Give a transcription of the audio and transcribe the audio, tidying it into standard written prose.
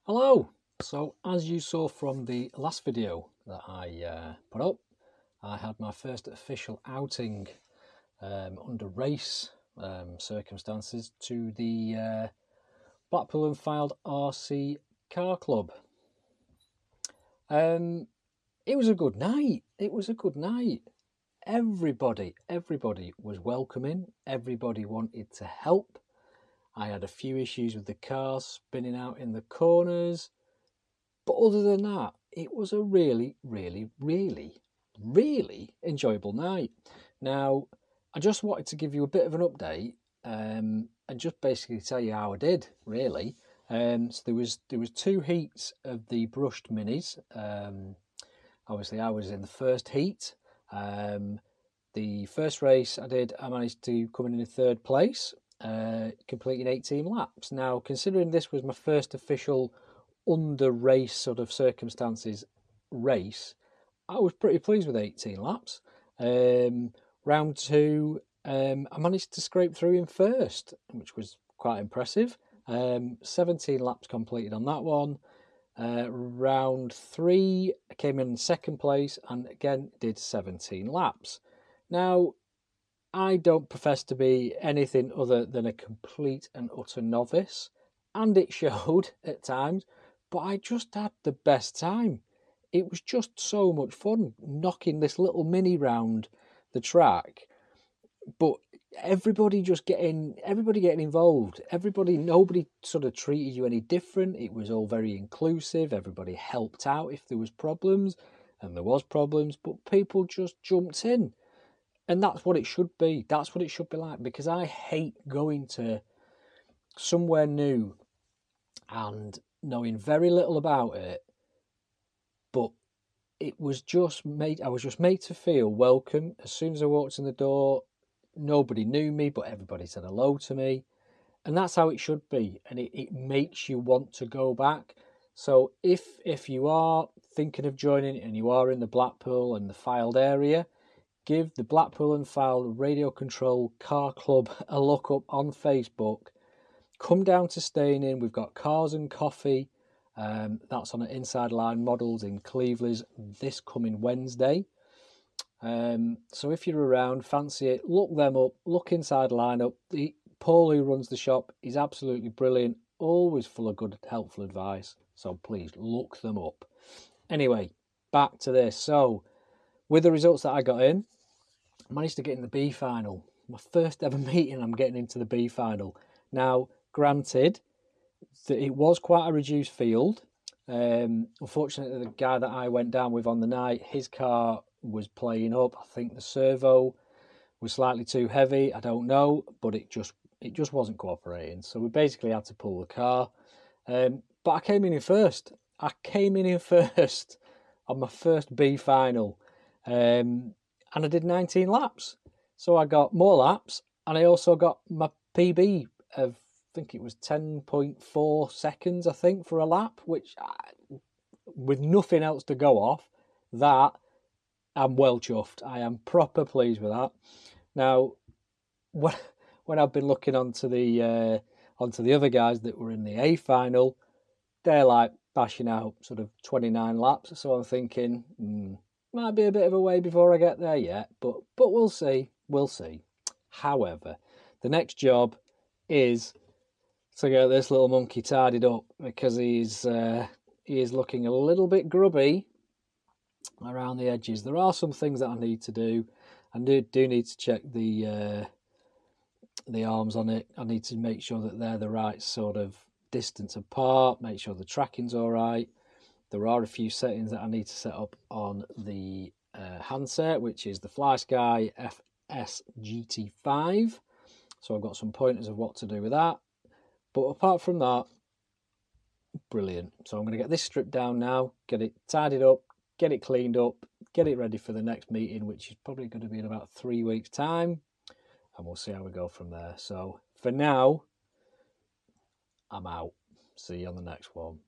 Hello! So as you saw from the last video that I put up, I had my first official outing under race circumstances to the Blackpool and Fylde RC Car Club. It was a good night. It was a good night. Everybody was welcoming. Everybody wanted to help. I had a few issues with the cars spinning out in the corners. But other than that, it was a really enjoyable night. Now, I just wanted to give you a bit of an update and just basically tell you how I did, really. So there was two heats of the brushed minis. Obviously, I was in the first heat. The first race I did, I managed to come in third place, completing 18 laps. Now, considering this was my first official under race sort of circumstances race, I was pretty pleased with 18 laps. Round two, I managed to scrape through in first, which was quite impressive. 17 laps completed on that one. Round three, I came in second place and again did 17 laps. Now, I don't profess to be anything other than a complete and utter novice, and it showed at times, but I just had the best time. It was just so much fun knocking this little mini round the track, but everybody getting involved. Nobody sort of treated you any different. It was all very inclusive. Everybody helped out if there was problems, and there was problems, but people just jumped in. And that's what it should be. That's what it should be like, because I hate going to somewhere new and knowing very little about it, but I was just made to feel welcome. As soon as I walked in the door, nobody knew me, but everybody said hello to me. And that's how it should be. And it makes you want to go back. So if you are thinking of joining and you are in the Blackpool and the Fylde area, give the Blackpool and Fylde Radio Control Car Club a look up on Facebook. Come down to Staining. We've got Cars and Coffee. That's on an Inside Line Models in Cleveland this coming Wednesday. So if you're around, fancy it, look them up, look Inside Line up. Paul, who runs the shop, is absolutely brilliant, always full of good, helpful advice. So please look them up. Anyway, back to this. So with the results that I got in, I managed to get in the B final. My first ever meeting, I'm getting into the B final. Now, granted, that it was quite a reduced field. Unfortunately, the guy that I went down with on the night, his car was playing up. I think the servo was slightly too heavy. I don't know, but it just wasn't cooperating. So we basically had to pull the car. But I came in first. I came in first on my first B final. And I did 19 laps. So I got more laps, and I also got my PB of, I think it was 10.4 seconds, I think, for a lap, which, with nothing else to go off, that I'm well chuffed. I am proper pleased with that. Now, when I've been looking onto the other guys that were in the A final, they're like bashing out sort of 29 laps. So I'm thinking, might be a bit of a way before I get there yet, but we'll see. We'll see. However, the next job is to get this little monkey tidied up, because he is looking a little bit grubby around the edges. There are some things that I need to do. I do need to check the arms on it. I need to make sure that they're the right sort of distance apart, make sure the tracking's all right. There are a few settings that I need to set up on the handset, which is the FlySky FS GT5. So I've got some pointers of what to do with that. But apart from that, brilliant. So I'm going to get this stripped down now, get it tidied up, get it cleaned up, get it ready for the next meeting, which is probably going to be in about 3 weeks' time. And we'll see how we go from there. So for now, I'm out. See you on the next one.